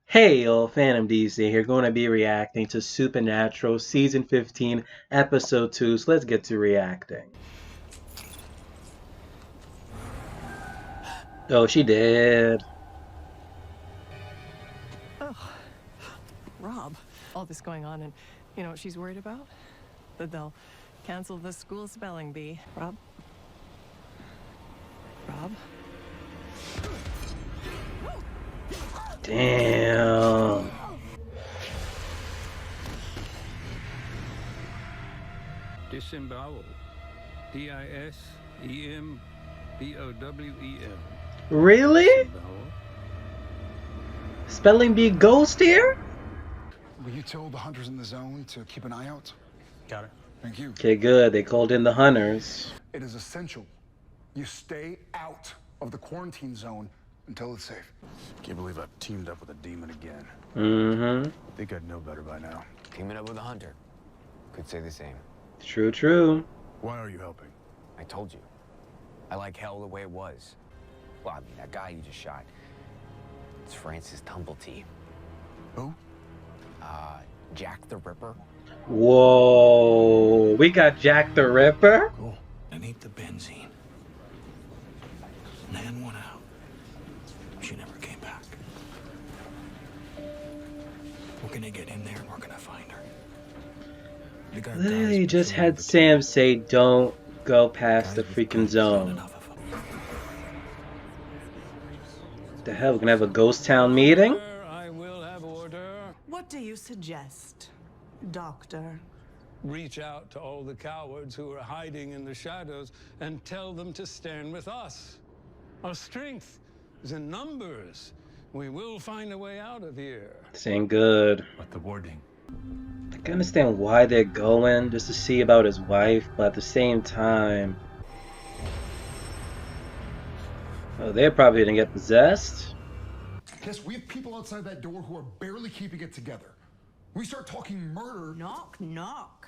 Hey yo, Phantom DC here, going to be reacting to Supernatural Season 15, Episode 2, so let's get to reacting. Oh, she did. Oh, Rob, all this going on, and you know what she's worried about? That they'll cancel the school spelling bee. Rob? Rob? Damn. Disembowel. Disembowel. Really? Disembowel. Spelling bee ghost here? Will you tell the hunters in the zone to keep an eye out? Got it. Thank you. Okay, good. They called in the hunters. It is essential you stay out of the quarantine zone until it's safe. Can't believe I teamed up with a demon again. Mm-hmm. Think I'd know better by now. Teaming up with a hunter. Could say the same. True, true. Why are you helping? I told you. I like hell the way it was. Well, I mean, that guy you just shot. It's Francis Tumblety. Who? Jack the Ripper. Whoa. We got Jack the Ripper? Cool. I need the benzene. Nan went out. She never came back. We're gonna get in there and we're gonna find her. We got They guys just patrolling had the Sam team. say don't go past the Guys with freaking guns, not zone. enough of 'em. The hell, we're gonna have a ghost town meeting? I will have order. What do you suggest, Doctor? Reach out to all the cowards who are hiding in the shadows and tell them to stand with us. Our strength is in numbers. We will find a way out of here. This ain't good. But the warding. I can understand why they're going, just to see about his wife, but at the same time... Oh, they're probably gonna get possessed. Yes, we have people outside that door who are barely keeping it together. We start talking murder. Knock, knock.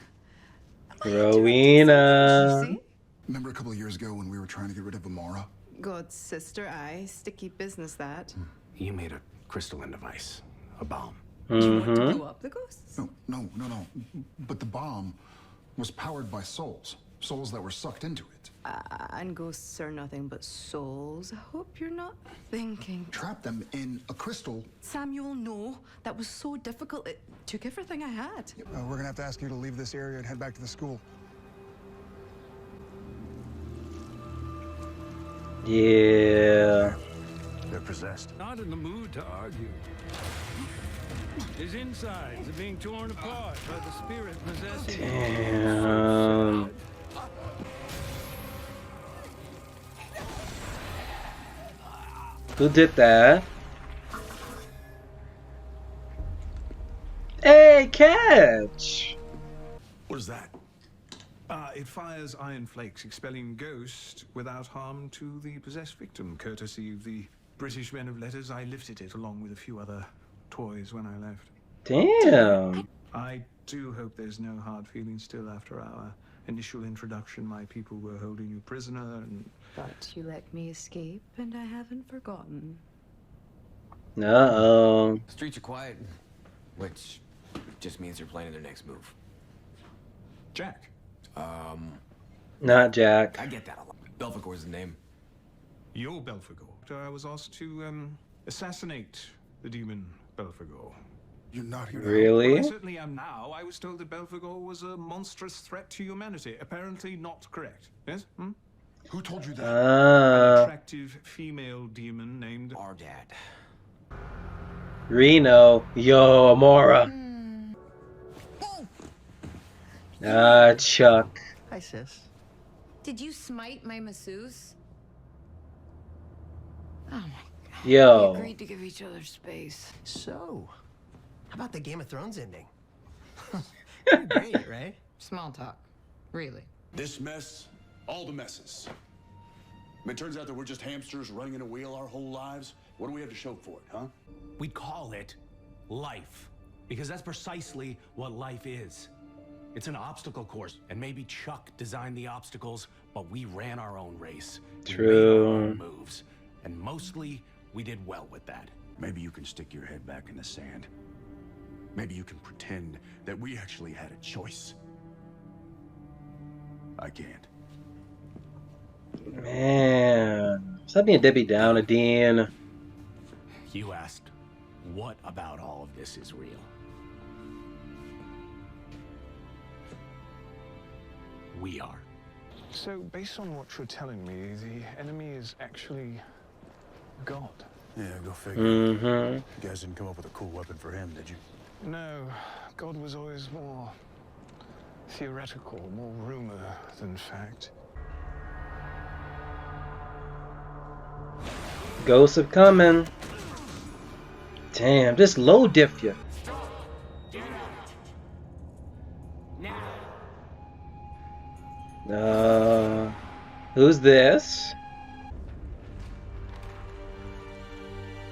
Rowena. You see? Remember a couple of years ago when we were trying to get rid of Amara? God's sister, aye. Sticky business, that. You made a crystalline device. A bomb. Do you want to Mm-hmm. blow up the ghosts? No. But the bomb was powered by souls. Souls that were sucked into it. And ghosts are nothing but souls. I hope you're not thinking. Trapped them in a crystal. Samuel, no. That was so difficult. It took everything I had. We're gonna have to ask you to leave this area and head back to the school. Yeah. They're possessed. Not in the mood to argue. His insides are being torn apart by the spirit possessing him. Damn. Who did that? Hey, catch! What is that? It fires iron flakes, expelling ghost without harm to the possessed victim. Courtesy of the British men of letters, I lifted it along with a few other toys when I left. Damn. I do hope there's no hard feelings still after our initial introduction. My people were holding you prisoner, and But you let me escape, and I haven't forgotten. Uh-oh. Streets are quiet, which just means they're planning their next move. Jack. Not Jack. I get that a lot. Belphegor's the name. You're Belphegor. I was asked to assassinate the demon Belphegor. You're not here. Really? I certainly am now. I was told that Belphegor was a monstrous threat to humanity. Apparently not correct. Yes? Who told you that? An attractive female demon named Our dad. Reno. Yo, Amora. Chuck. Hi, sis. Did you smite my masseuse? Oh, my God. We Yo. agreed to give each other space. So, how about the Game of Thrones ending? Pretty great, right? Small talk. Really. This mess, all the messes. It turns out that we're just hamsters running in a wheel our whole lives. What do we have to show for it, huh? We call it life, because that's precisely what life is. It's an obstacle course, and maybe Chuck designed the obstacles, but we ran our own race. We made our True. own moves, and mostly we did well with that. Maybe you can stick your head back in the sand. Maybe you can pretend that we actually had a choice. I can't. Man, stop being Debbie Downer, Dean. You asked, what about all of this is real? We are. So, based on what you're telling me, the enemy is actually God. Yeah, go figure. Mm-hmm. You guys didn't come up with a cool weapon for him, did you? No, God was always more theoretical, more rumor than fact. Ghosts are coming. Damn, just low diff you. Who's this?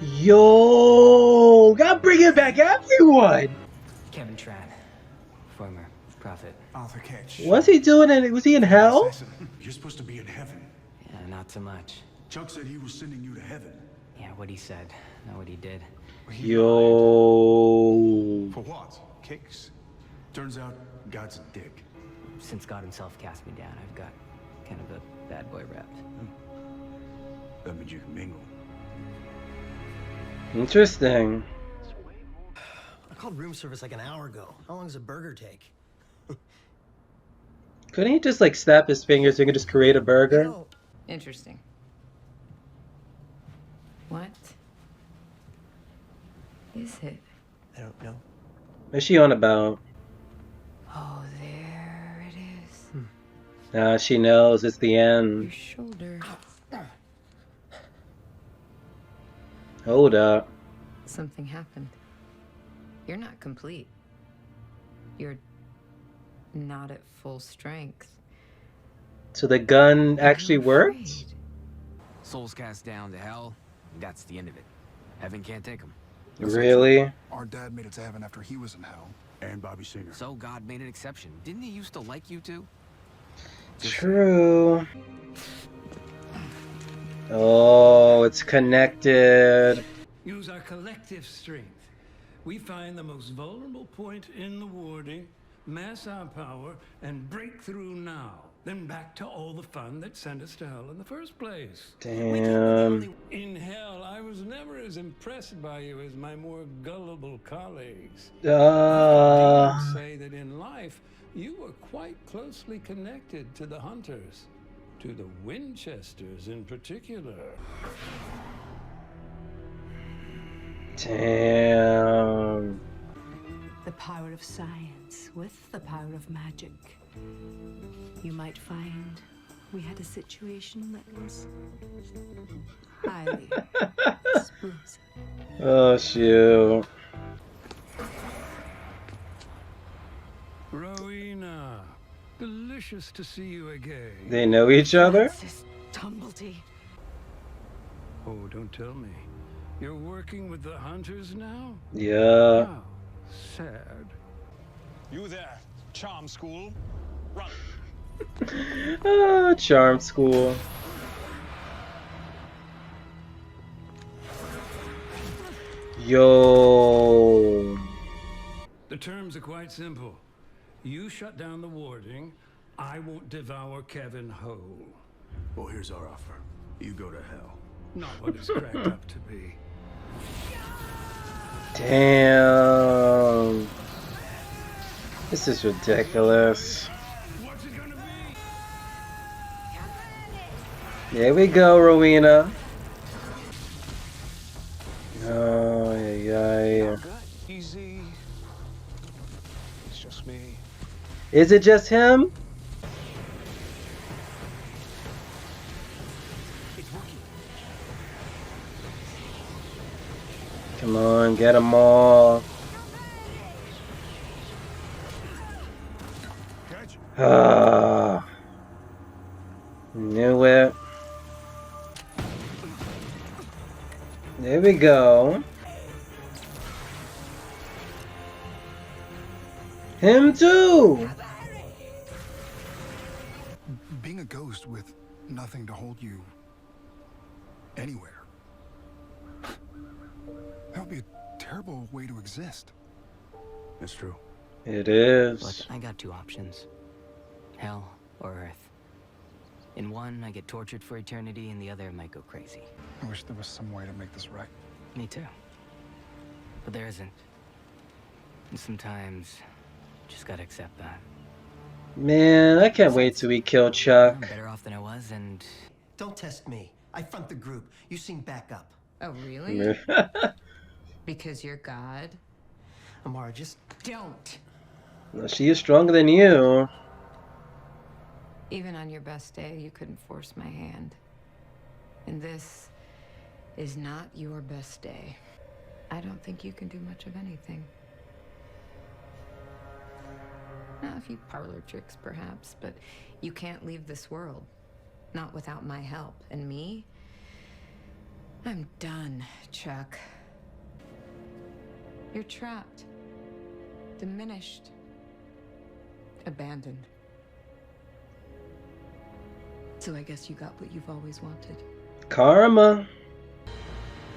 Yo, gotta bring it back, everyone. Kevin Tran, former prophet. Arthur Ketch. What's he doing? Was he in hell? You're supposed to be in heaven. Yeah, not so much. Chuck said he was sending you to heaven. Yeah, what he said, not what he did. Yo. For what? Kicks? Turns out God's a dick. Since God himself cast me down, I've got kind of a bad boy rep. That means you can mingle. Interesting. I called room service like an hour ago. How long does a burger take? Couldn't he just like snap his fingers so he could just create a burger? Interesting. What is it? I don't know. What's she on about? Oh, there it is. She knows it's the end. Your shoulder. Hold up. Something happened. You're not complete. You're not at full strength. So the gun actually worked? Souls cast down to hell, that's the end of it. Heaven can't take them. Really? Our dad made it to heaven after he was in hell. And Bobby Singer. So God made an exception. Didn't he used to like you two? True. Oh, it's connected. Use our collective strength. We find the most vulnerable point in the warding, mass our power, and break through now. Then back to all the fun that sent us to hell in the first place. Damn. In hell, I was never as impressed by you as my more gullible colleagues. Uh. I would say that in life, you were quite closely connected to the hunters, to the Winchesters in particular. Damn. The power of science with the power of magic. You might find we had a situation that was highly explosive. Oh, shoot. Rowena, delicious to see you again. They know each other? Tumblety. Oh, don't tell me. You're working with the hunters now? Yeah. How sad. You there, charm school. Run. Charm school. Yo. The terms are quite simple. You shut down the warding, I won't devour Kevin whole. Well, here's our offer. You go to hell. Not what it's cracked up to be. Damn. This is ridiculous. What's it gonna be? Here we go, Rowena. Oh, yeah. Easy. It's just me. Is it just him? Come on, get them all. Ah, knew it. There we go. Him too. Being a ghost with nothing to hold you anywhere. That'd be a terrible way to exist. It's true. It is. Look, I got two options. Hell or Earth. In one, I get tortured for eternity, and the other, I might go crazy. I wish there was some way to make this right. Me too. But there isn't. And sometimes, just gotta accept that. Man, I can't wait till we kill Chuck. I'm better off than I was, and... Don't test me. I front the group. You sing back up. Oh, really? Because you're God? Amara, just don't. She is stronger than you. Even on your best day, you couldn't force my hand. And this is not your best day. I don't think you can do much of anything. Now, a few parlor tricks, perhaps, but you can't leave this world. Not without my help. And me? I'm done, Chuck. You're trapped. Diminished. Abandoned. So I guess you got what you've always wanted. Karma.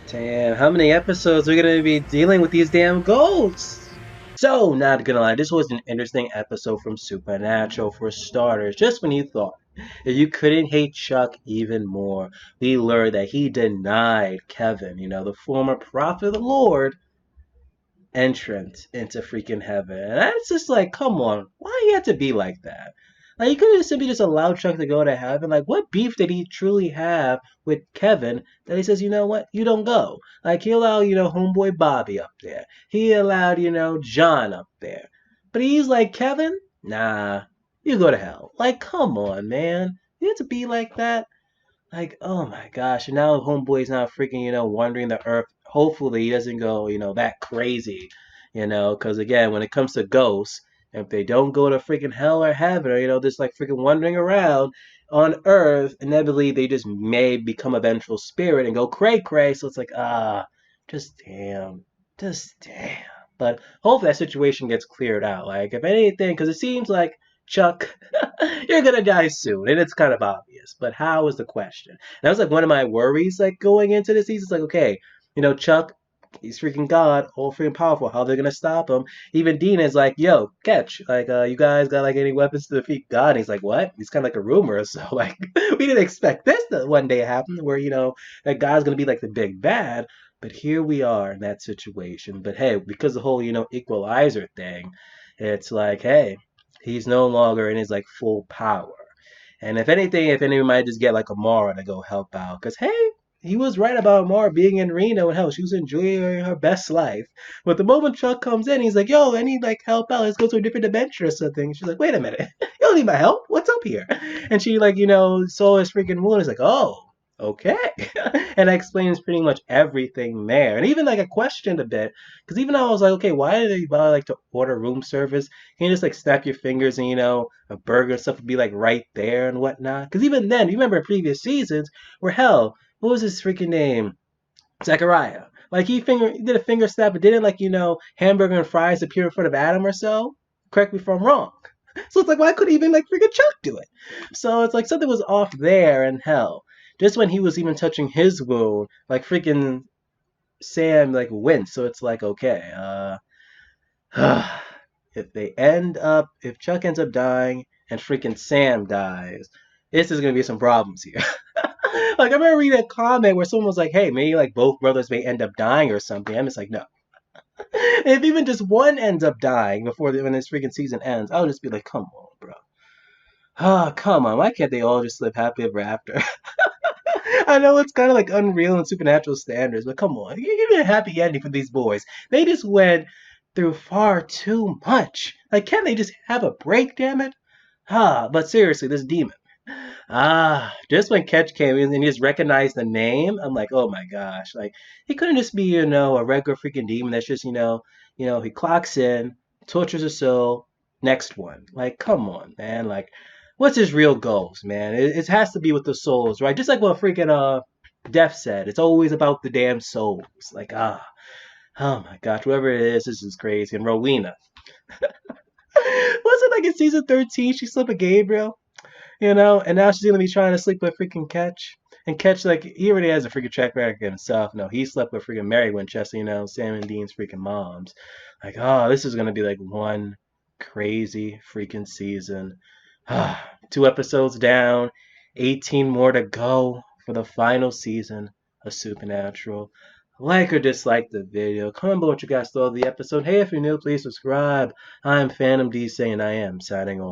Damn, how many episodes are we gonna be dealing with these damn ghosts? So, not gonna lie, this was an interesting episode from Supernatural for starters. Just when you thought that you couldn't hate Chuck even more, we learned that he denied Kevin, the former prophet of the Lord, entrance into freaking heaven. And that's just like, come on, why you have to be like that? Like, you could have simply just allowed Chuck to go to heaven. Like, what beef did he truly have with Kevin that he says, you know what, you don't go? Like, he allowed, homeboy Bobby up there. He allowed, John up there. But he's like, Kevin, nah, you go to hell. Like, come on, man. You have to be like that? Like, oh my gosh. And now homeboy's now freaking, wandering the earth. Hopefully he doesn't go, that crazy, because again, when it comes to ghosts, if they don't go to freaking hell or heaven, or, just like freaking wandering around on earth, inevitably they just may become a vengeful spirit and go cray-cray. So it's like, just damn. But hopefully that situation gets cleared out. Like, if anything, because it seems like, Chuck, you're gonna die soon, and it's kind of obvious. But how is the question? And that was like one of my worries, like going into this season. It's like, okay, Chuck, he's freaking God, all freaking powerful. How they're gonna stop him? Even Dean is like, yo, catch. Like, you guys got like any weapons to defeat God? And he's like, what? He's kind of like a rumor. So like, we didn't expect this to one day happen, where that God's gonna be like the big bad. But here we are in that situation. But hey, because the whole equalizer thing, it's like, hey, he's no longer in his like full power. And if anything, if anyone might just get like Amara to go help out, because hey, he was right about Amara being in Reno, and hell, she was enjoying her best life. But the moment Chuck comes in, he's like, yo, I need like help out. Let's go to a different dimension or something. She's like, wait a minute. You don't need my help. What's up here? And she like, saw his freaking wound. He's like, oh, okay. And that explains pretty much everything there. And even like I questioned a bit, because even though I was like, okay, why do they bother like to order room service? Can you just like snap your fingers and a burger and stuff would be like right there and whatnot? Because even then, you remember previous seasons where hell, what was his freaking name? Zachariah. Like he did a finger snap, but didn't like hamburger and fries appear in front of Adam or so? Correct me if I'm wrong. So it's like, why couldn't even like freaking Chuck do it? So it's like something was off there, and hell, just when he was even touching his wound, like freaking Sam like winced. So it's like, okay, if Chuck ends up dying and freaking Sam dies, this is gonna be some problems here. Like, I remember reading a comment where someone was like, hey, maybe like both brothers may end up dying or something. I'm just like, no. If even just one ends up dying when this freaking season ends, I'll just be like, come on, bro. Come on. Why can't they all just live happily ever after? I know it's kind of like unreal and supernatural standards, but come on. Give me a happy ending for these boys. They just went through far too much. Like, can't they just have a break, damn it? But seriously, this demon. Just when Ketch came in and he just recognized the name, I'm like, oh my gosh. Like, he couldn't just be, a regular freaking demon that's just, he clocks in, tortures a soul, next one. Like, come on, man. Like, what's his real goals, man? It has to be with the souls, right? Just like what freaking Def said. It's always about the damn souls. Like, oh my gosh, whoever it is, this is crazy. And Rowena. Was it like in season 13 she slept with Gabriel? And now she's gonna be trying to sleep with freaking Ketch. And Catch, like, he already has a freaking track record himself. No, he slept with freaking Mary Winchester, you know, Sam and Dean's freaking moms. Like, oh, this is gonna be like one crazy freaking season. 2 episodes down, 18 more to go for the final season of Supernatural. Like or dislike the video. Comment below what you guys thought of the episode. Hey, if you're new, please subscribe. I'm Fandom D saying I am signing off.